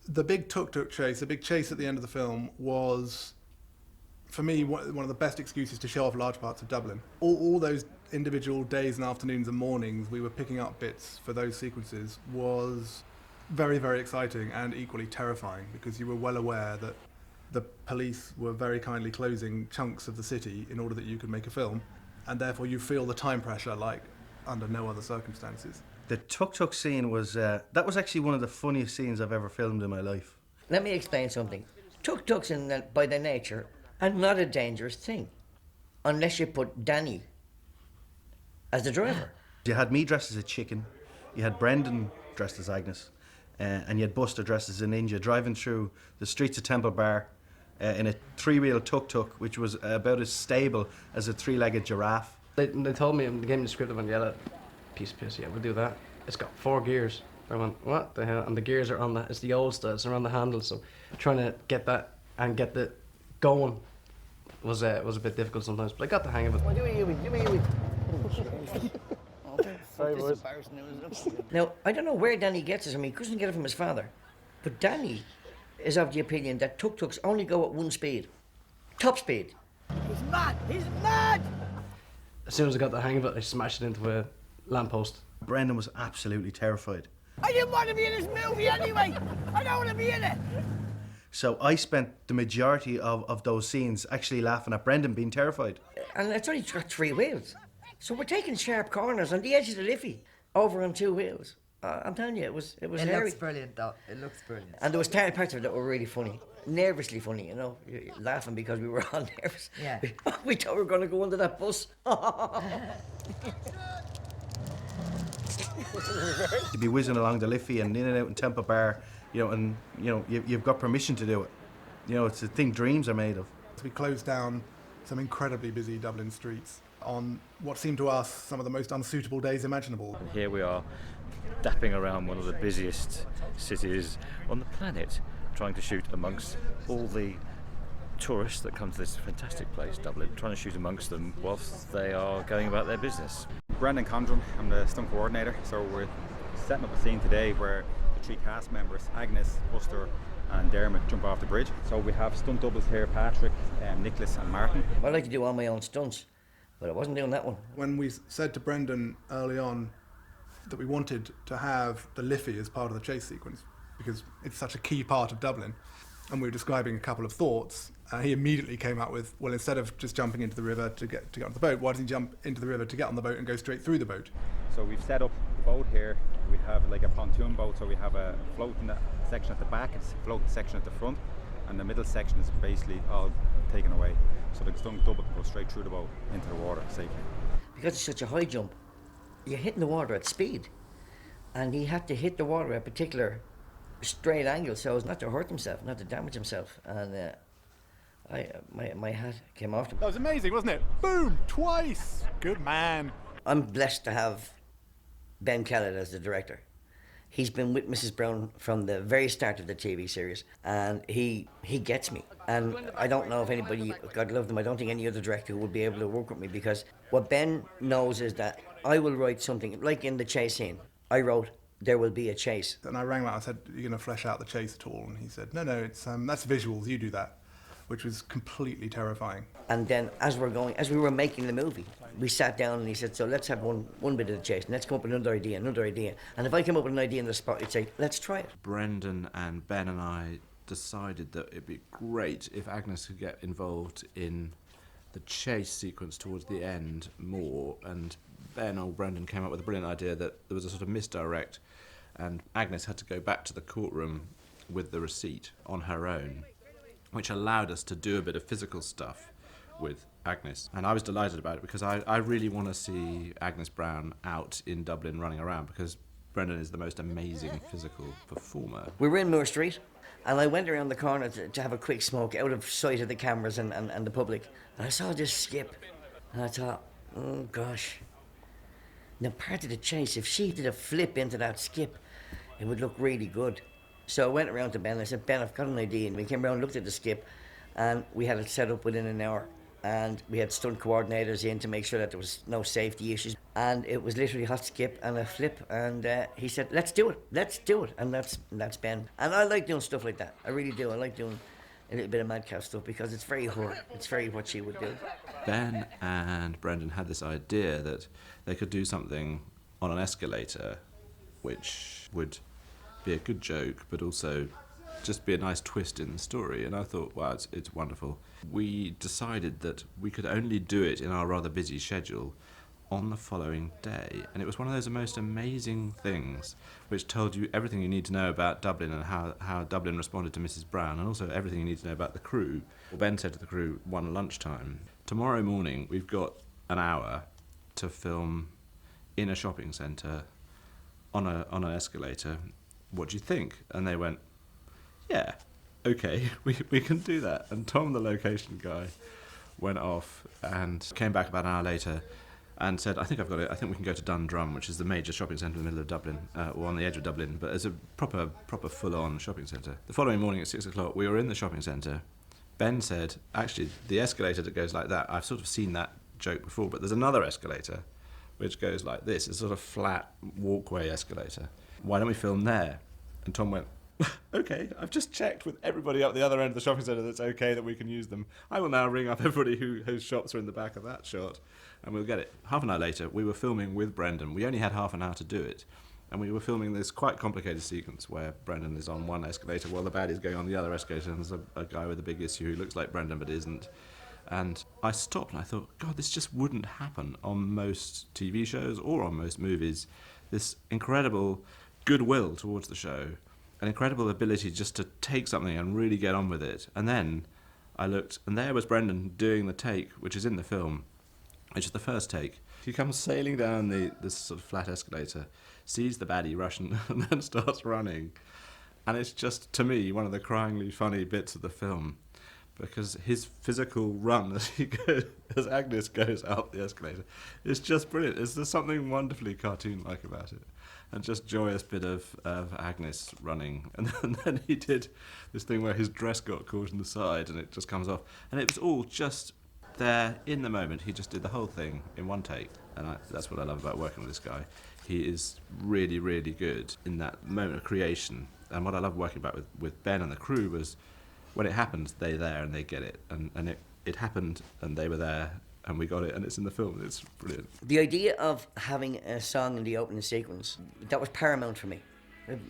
The big tuk-tuk chase, the big chase at the end of the film was, for me, one of the best excuses to show off large parts of Dublin. All those individual days and afternoons and mornings we were picking up bits for those sequences was very, very exciting and equally terrifying, because you were well aware that the police were very kindly closing chunks of the city in order that you could make a film, and therefore you feel the time pressure like under no other circumstances. The tuk-tuk scene was, that was actually one of the funniest scenes I've ever filmed in my life. Let me explain something. Tuk-tuks, by their nature, are not a dangerous thing, unless you put Danny as the driver. You had me dressed as a chicken, you had Brendan dressed as Agnes, and you had Buster dressed as a ninja driving through the streets of Temple Bar in a three-wheel tuk-tuk, which was about as stable as a three-legged giraffe. They told me, they gave me the script, I went, yeah, piece of piss, yeah, we'll do that. It's got 4 gears. I went, what the hell? And the gears are on it's the old style, it's around the handle, so trying to get that and get the going was a bit difficult sometimes, but I got the hang of it. Now, I don't know where Danny gets it from. He couldn't get it from his father. But Danny is of the opinion that tuk-tuks only go at 1 speed. Top speed. He's mad! He's mad! As soon as I got the hang of it, I smashed it into a lamppost. Brendan was absolutely terrified. I didn't want to be in this movie anyway! I don't want to be in it! So I spent the majority of those scenes actually laughing at Brendan being terrified. And it's only got 3 wheels. So we're taking sharp corners on the edge of the liffey over on 2 wheels. I'm telling you, it was It hairy. looks brilliant, though. It looks brilliant. And there was parts of it that were really funny. Nervously funny, you know. You're laughing because we were all nervous. Yeah. We thought we were going to go under that bus. You'd be whizzing along the Liffey and in and out in Temple Bar, and you've got permission to do it. It's a thing dreams are made of. We closed down some incredibly busy Dublin streets on what seemed to us some of the most unsuitable days imaginable. And here we are, dapping around one of the busiest cities on the planet, trying to shoot amongst all the tourists that come to this fantastic place, Dublin, trying to shoot amongst them whilst they are going about their business. Brendan Condren, I'm the stunt coordinator, so we're setting up a scene today where the 3 cast members, Agnes, Buster and Dermot, jump off the bridge. So we have stunt doubles here, Patrick, Nicholas and Martin. I like to do all my own stunts, but I wasn't doing that one. When we said to Brendan early on that we wanted to have the Liffey as part of the chase sequence, because it's such a key part of Dublin, and we were describing a couple of thoughts, he immediately came up with, well, instead of just jumping into the river to get on the boat, why doesn't he jump into the river to get on the boat and go straight through the boat? So we've set up a boat here. We have like a pontoon boat, so we have a floating section at the back, it's a floating section at the front, and the middle section is basically all taken away. So the stunt double can go straight through the boat into the water safely. Because it's such a high jump, you're hitting the water at speed, and he had to hit the water at a particular straight angle so as not to hurt himself, not to damage himself, and my hat came off him. That was amazing, wasn't it? Boom! Twice! Good man. I'm blessed to have Ben Kellett as the director. He's been with Mrs. Brown from the very start of the TV series, and he gets me. And I don't know if anybody, God love them, I don't think any other director would be able to work with me, because what Ben knows is that I will write something, like in the chase scene, I wrote, there will be a chase. And I rang him out, I said, are you going to flesh out the chase at all? And he said, no, it's that's visuals, you do that, which was completely terrifying. And then as we were making the movie, we sat down and he said, so let's have one bit of the chase, and let's come up with another idea. And if I come up with an idea in the spot, he'd say, let's try it. Brendan and Ben and I decided that it'd be great if Agnes could get involved in the chase sequence towards the end more, and Ben or Brendan came up with a brilliant idea that there was a sort of misdirect, and Agnes had to go back to the courtroom with the receipt on her own, which allowed us to do a bit of physical stuff with Agnes. And I was delighted about it, because I really want to see Agnes Brown out in Dublin running around, because Brendan is the most amazing physical performer. We were in Moore Street, and I went around the corner to have a quick smoke out of sight of the cameras and the public, and I saw this skip, and I thought, oh gosh. Now part of the chase, if she did a flip into that skip, it would look really good. So I went around to Ben and I said, Ben, I've got an idea. And we came around, looked at the skip, and we had it set up within an hour. And we had stunt coordinators in to make sure that there was no safety issues. And it was literally hot skip and a flip, and he said, let's do it, and that's Ben. And I like doing stuff like that, I really do. I like doing a little bit of madcap stuff because it's very her, it's very what she would do. Ben and Brendan had this idea that they could do something on an escalator which would be a good joke, but also just be a nice twist in the story. And I thought, wow, it's wonderful. We decided that we could only do it in our rather busy schedule on the following day, and it was one of those most amazing things which told you everything you need to know about Dublin and how Dublin responded to Mrs. Brown, and also everything you need to know about the crew. Well, Ben said to the crew one lunchtime, tomorrow morning we've got an hour to film in a shopping centre on an escalator. What do you think? And they went, yeah, okay, we can do that. And Tom, the location guy, went off and came back about an hour later and said, I think I've got it. I think we can go to Dundrum, which is the major shopping centre in the middle of Dublin, or on the edge of Dublin, but it's a proper full-on shopping centre. The following morning at 6 o'clock, we were in the shopping centre. Ben said, actually, the escalator that goes like that, I've sort of seen that joke before, but there's another escalator which goes like this. It's a sort of flat walkway escalator. Why don't we film there? And Tom went, okay, I've just checked with everybody up the other end of the shopping centre that's okay that we can use them. I will now ring up everybody whose shops are in the back of that shot, and we'll get it. Half an hour later, we were filming with Brendan. We only had half an hour to do it, and we were filming this quite complicated sequence where Brendan is on one escalator while the baddie's going on the other escalator, and there's a guy with a big issue who looks like Brendan but isn't. And I stopped and I thought, God, this just wouldn't happen on most TV shows or on most movies. This incredible goodwill towards the show, an incredible ability just to take something and really get on with it. And then I looked, and there was Brendan doing the take, which is in the film, which is the first take. He comes sailing down this sort of flat escalator, sees the baddie Russian, and then starts running. And it's just, to me, one of the cryingly funny bits of the film, because his physical run as Agnes goes up the escalator is just brilliant. There's something wonderfully cartoon-like about it, and just joyous bit of Agnes running. And then he did this thing where his dress got caught in the side and it just comes off, and it was all just there in the moment. He just did the whole thing in one take, and that's what I love about working with this guy. He is really, really good in that moment of creation. And what I love working about with Ben and the crew was, when it happens, they're there and they get it. And it happened and they were there and we got it, and it's in the film. It's brilliant. The idea of having a song in the opening sequence, that was paramount for me.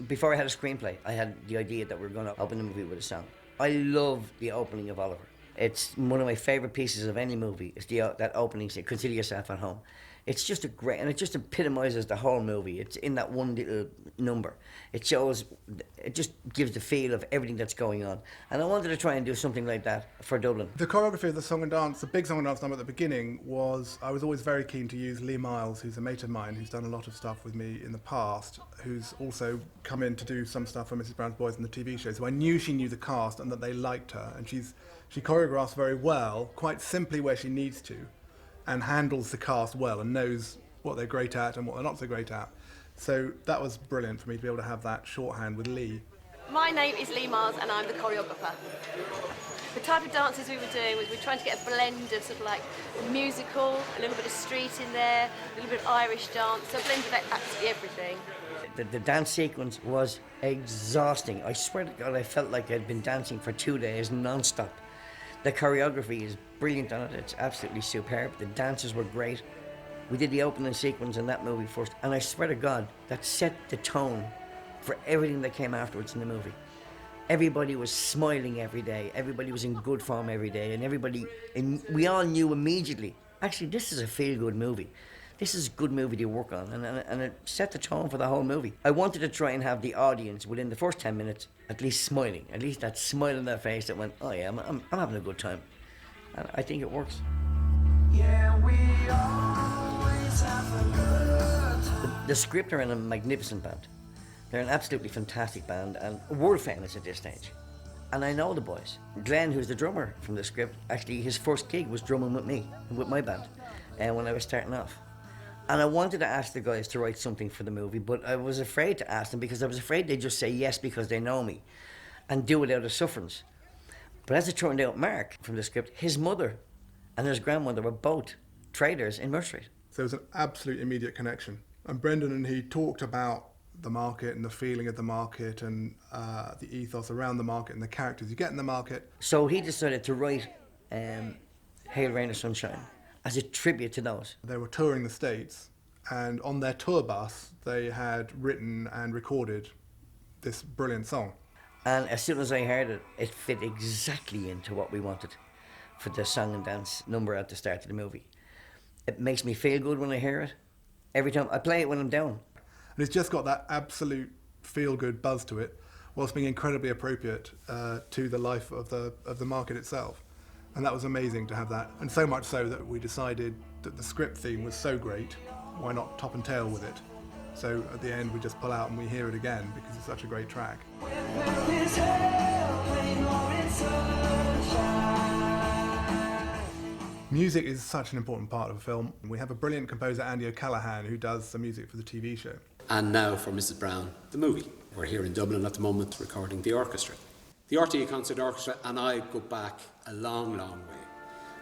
Before I had a screenplay, I had the idea that we were going to open the movie with a song. I love the opening of Oliver. It's one of my favourite pieces of any movie, is that opening scene, Consider Yourself at Home. It's just and it just epitomises the whole movie. It's in that one little number. It just gives the feel of everything that's going on. And I wanted to try and do something like that for Dublin. The choreography of the song and dance, the big song and dance number at the beginning I was always very keen to use Lee Miles, who's a mate of mine, who's done a lot of stuff with me in the past, who's also come in to do some stuff for Mrs. Brown's Boys in the TV show. So I knew she knew the cast and that they liked her. And she choreographs very well, quite simply where she needs to, and handles the cast well and knows what they're great at and what they're not so great at. So that was brilliant for me to be able to have that shorthand with Lee. My name is Lee Miles and I'm the choreographer. The type of dances we were doing was we were trying to get a blend of sort of like musical, a little bit of street in there, a little bit of Irish dance, so a blend of absolutely everything. The dance sequence was exhausting. I swear to God, I felt like I'd been dancing for 2 days non-stop. The choreography is brilliant on it. It's absolutely superb. The dancers were great. We did the opening sequence in that movie first, and I swear to God, that set the tone for everything that came afterwards in the movie. Everybody was smiling every day. Everybody was in good form every day, and we all knew immediately, actually, this is a feel-good movie. This is a good movie to work on, and it set the tone for the whole movie. I wanted to try and have the audience, within the first 10 minutes, at least smiling. At least that smile on their face that went, oh yeah, I'm having a good time. And I think it works. Yeah, we always have a good time. The Script are in a magnificent band. They're an absolutely fantastic band, and world famous at this stage. And I know the boys. Glenn, who's the drummer from The Script, actually his first gig was drumming with me, with my band, when I was starting off. And I wanted to ask the guys to write something for the movie, but I was afraid to ask them because I was afraid they'd just say yes because they know me and do it out of sufferance. But as it turned out, Mark, from The Script, his mother and his grandmother were both traders in Murray Street. So it was an absolute immediate connection. And Brendan and he talked about the market and the feeling of the market and the ethos around the market and the characters you get in the market. So he decided to write Hail, Rain or Sunshine as a tribute to those. They were touring the States, and on their tour bus they had written and recorded this brilliant song. And as soon as I heard it, it fit exactly into what we wanted for the song and dance number at the start of the movie. It makes me feel good when I hear it. Every time I play it when I'm down. And it's just got that absolute feel-good buzz to it, whilst being incredibly appropriate to the life of the market itself. And that was amazing to have that. And so much so that we decided that the script theme was so great, why not top and tail with it? So at the end we just pull out and we hear it again because it's such a great track. Music is such an important part of a film. We have a brilliant composer, Andy O'Callaghan, who does the music for the TV show. And now for Mrs. Brown, the movie. We're here in Dublin at the moment recording the orchestra. The RTE Concert Orchestra and I go back a long, long way,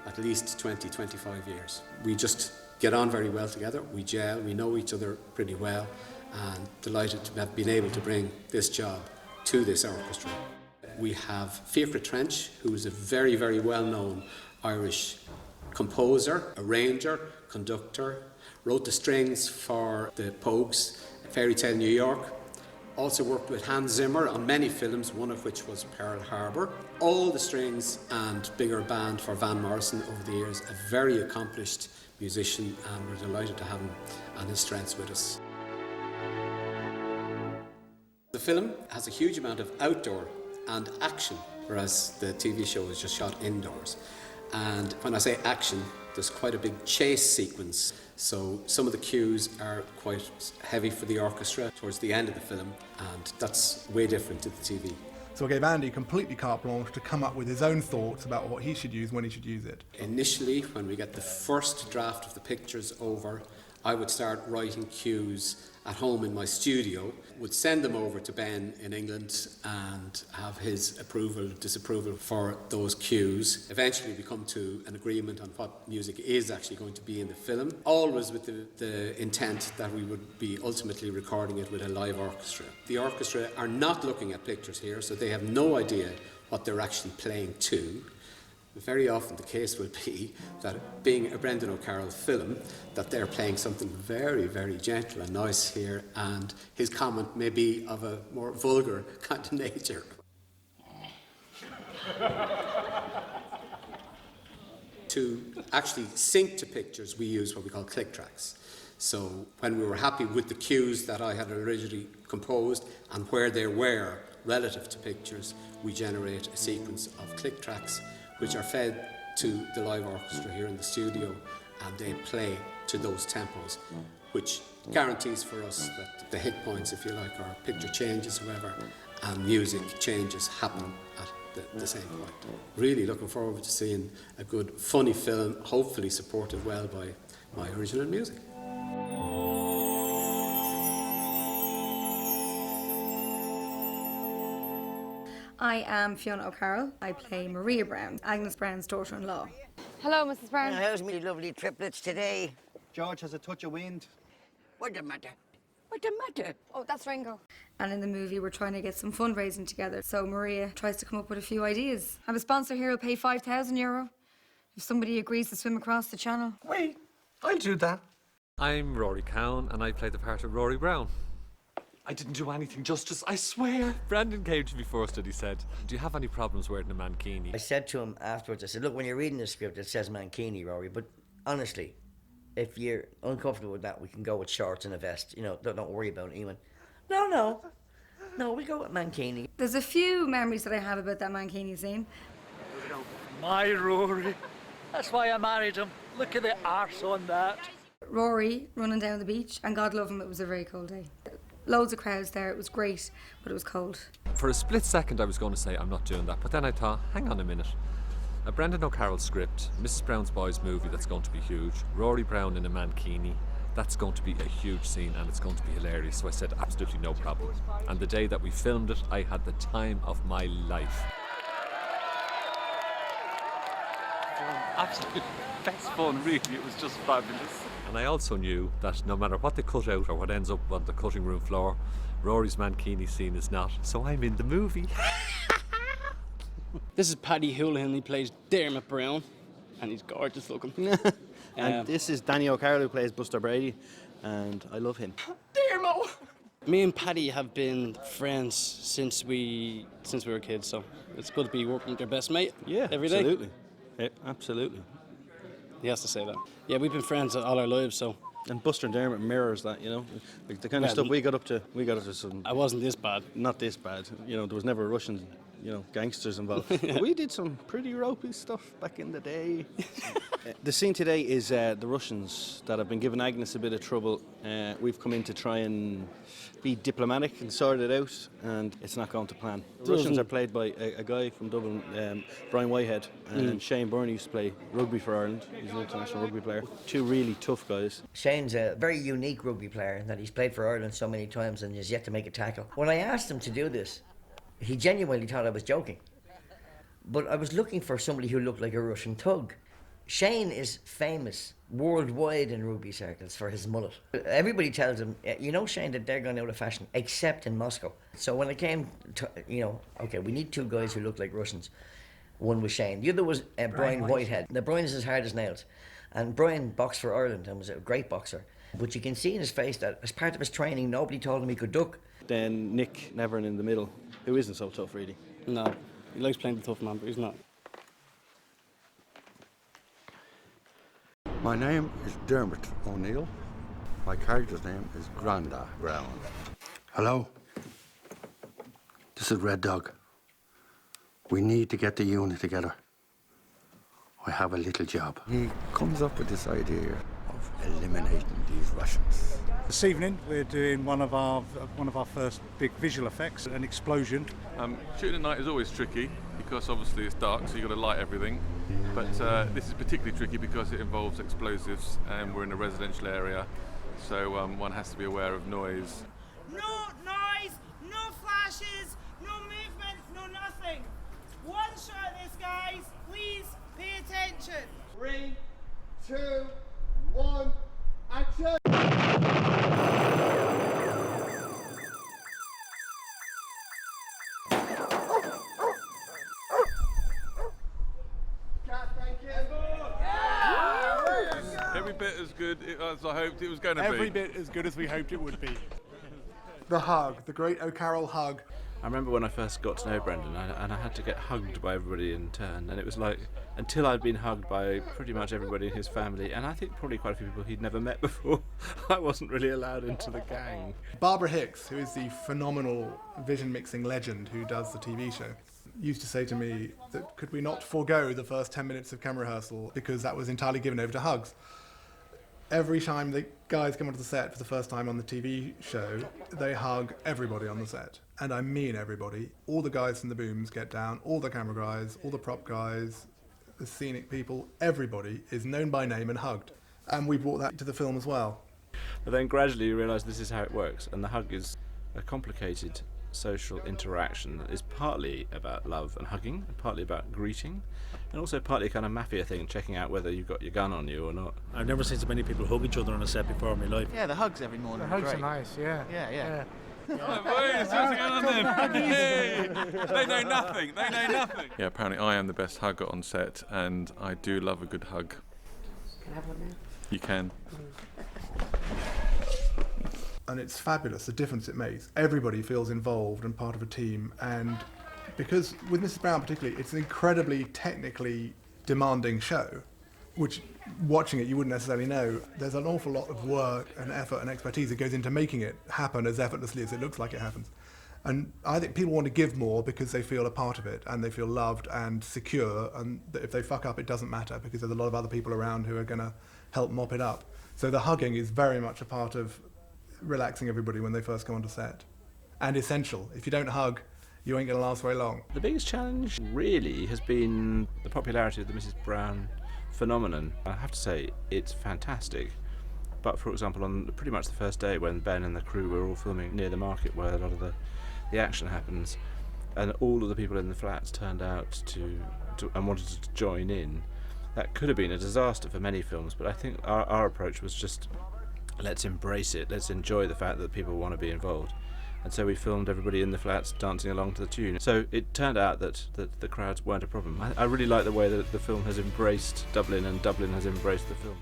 at least 20, 25 years. We just get on very well together, we gel, we know each other pretty well, and delighted to have been able to bring this job to this orchestra. We have Fiacre Trench, who is a very, very well-known Irish composer, arranger, conductor, wrote the strings for the Pogues, Fairy Tale New York, also worked with Hans Zimmer on many films, one of which was Pearl Harbor. All the strings and bigger band for Van Morrison over the years, a very accomplished musician, and we're delighted to have him and his strengths with us. The film has a huge amount of outdoor and action, whereas the TV show is just shot indoors. And when I say action, there's quite a big chase sequence. So some of the cues are quite heavy for the orchestra towards the end of the film, and that's way different to the TV. So I gave Andy completely carte blanche to come up with his own thoughts about what he should use when he should use it. Initially, when we get the first draft of the pictures over, I would start writing cues at home in my studio, would send them over to Ben in England and have his approval, disapproval for those cues. Eventually we come to an agreement on what music is actually going to be in the film, always with the intent that we would be ultimately recording it with a live orchestra. The orchestra are not looking at pictures here, so they have no idea what they're actually playing to. Very often the case will be that, being a Brendan O'Carroll film, that they're playing something very, very gentle and nice here, and his comment may be of a more vulgar kind of nature. To actually sync to pictures, we use what we call click tracks. So when we were happy with the cues that I had originally composed and where they were relative to pictures, we generate a sequence of click tracks which are fed to the live orchestra here in the studio, and they play to those tempos, which guarantees for us that the hit points, if you like, or picture changes, whoever, and music changes happen at the same point. Really looking forward to seeing a good, funny film, hopefully supported well by my original music. I am Fiona O'Carroll. I play Maria Brown, Agnes Brown's daughter-in-law. Hello, Mrs. Brown. How's me lovely triplets today? George has a touch of wind. What the matter? What the matter? Oh, that's Ringo. And in the movie, we're trying to get some fundraising together. So Maria tries to come up with a few ideas. I have a sponsor here who'll pay €5,000 if somebody agrees to swim across the channel. Wait, I'll do that. I'm Rory Cowan, and I play the part of Rory Brown. I didn't do anything justice, I swear. Brendan came to me first and he said, "Do you have any problems wearing a mankini?" I said to him afterwards, I said, look, when you're reading the script, it says mankini, Rory, but honestly, if you're uncomfortable with that, we can go with shorts and a vest. You know, don't worry about it. He went, no, we go with mankini. There's a few memories that I have about that mankini scene. My Rory. That's why I married him. Look at the arse on that. Rory running down the beach, and God love him, it was a very cold day. Loads of crowds there, it was great, but it was cold. For a split second I was going to say I'm not doing that, but then I thought, hang on a minute. A Brendan O'Carroll script, Mrs. Brown's Boys movie, that's going to be huge. Rory Brown in a mankini, that's going to be a huge scene and it's going to be hilarious. So I said, absolutely no problem. And the day that we filmed it, I had the time of my life. fun. Absolute best fun, really. It was just fabulous. And I also knew that no matter what they cut out or what ends up on the cutting room floor, Rory's mankini scene is not. So I'm in the movie. This is Paddy Houlihan. He plays Dermot Brown, and he's gorgeous looking. And this is Danny O'Carroll, who plays Buster Brady, and I love him. Dermot! Me and Paddy have been friends since we were kids, so it's good to be working with your best mate. Yeah, every day. absolutely. Yeah, absolutely. He has to say that. Yeah, we've been friends all our lives, so. And Buster and Dermot mirrors that, you know, like the kind of stuff we got up to some. I wasn't this bad. Not this bad. You know, there was never Russian, you know, gangsters involved. But we did some pretty ropey stuff back in the day. The scene today is the Russians that have been giving Agnes a bit of trouble. We've come in to try and be diplomatic and sort it out, and it's not going to plan. The Russians are played by a guy from Dublin, Brian Whitehead, and Shane Byrne used to play rugby for Ireland. He's an international rugby player. Two really tough guys. Shane's a very unique rugby player in that he's played for Ireland so many times and has yet to make a tackle. When I asked him to do this, he genuinely thought I was joking. But I was looking for somebody who looked like a Russian thug. Shane is famous worldwide in rugby circles for his mullet. Everybody tells him, you know, Shane, that they're going out of fashion, except in Moscow. So when it came to, you know, okay, we need two guys who look like Russians. One was Shane. The other was Brian Whitehead. Now, Brian's as hard as nails. And Brian boxed for Ireland and was a great boxer. But you can see in his face that as part of his training, nobody told him he could duck. Then Nick Nevern in the middle, who isn't so tough, really. No, he likes playing the tough man, but he's not. My name is Dermot O'Neill. My character's name is Granda Brown. Hello. This is Red Dog. We need to get the unit together. I have a little job. He comes up with this idea of eliminating these Russians. This evening we're doing one of our first big visual effects, an explosion. Shooting at night is always tricky because obviously it's dark, so you've got to light everything. But this is particularly tricky because it involves explosives and we're in a residential area, so one has to be aware of noise. No noise, no flashes, no movement, no nothing. One shot of this, guys. Please pay attention. 3, 2, 1, action! Every bit as good as I hoped it was going to be. Every bit as good as we hoped it would be. The hug, the great O'Carroll hug. I remember when I first got to know Brendan, and I had to get hugged by everybody in turn, and it was like, until I'd been hugged by pretty much everybody in his family, and I think probably quite a few people he'd never met before, I wasn't really allowed into the gang. Barbara Hicks, who is the phenomenal vision mixing legend who does the TV show, used to say to me that could we not forego the first 10 minutes of camera rehearsal because that was entirely given over to hugs. Every time the guys come onto the set for the first time on the TV show, they hug everybody on the set. And I mean everybody. All the guys from the booms get down, all the camera guys, all the prop guys, the scenic people, everybody is known by name and hugged. And we brought that to the film as well. But then gradually you realise this is how it works, and the hug is a complicated social interaction that is partly about love and hugging, and partly about greeting, and also partly a kind of mafia thing, checking out whether you've got your gun on you or not. I've never seen so many people hug each other on a set before in my life. Yeah, the hugs every morning. The hugs great. are nice, yeah. Yeah. Oh, boys, what's going on then? Hey! They know nothing. They know nothing. Yeah, apparently I am the best hugger on set, and I do love a good hug. Can I have one now? You can. And it's fabulous, the difference it makes. Everybody feels involved and part of a team, and because with Mrs. Brown particularly, it's an incredibly technically demanding show, which watching it you wouldn't necessarily know. There's an awful lot of work and effort and expertise that goes into making it happen as effortlessly as it looks like it happens. And I think people want to give more because they feel a part of it and they feel loved and secure, and that if they fuck up it doesn't matter because there's a lot of other people around who are going to help mop it up. So the hugging is very much a part of relaxing everybody when they first come onto set, and essential. If you don't hug, you ain't going to last very long. The biggest challenge really has been the popularity of the Mrs. Brown phenomenon. I have to say it's fantastic, but for example on pretty much the first day when Ben and the crew were all filming near the market where a lot of the action happens, and all of the people in the flats turned out to and wanted to join in, that could have been a disaster for many films, but I think our approach was just, let's embrace it, let's enjoy the fact that people want to be involved. And so we filmed everybody in the flats dancing along to the tune. So it turned out that the crowds weren't a problem. I really like the way that the film has embraced Dublin and Dublin has embraced the film.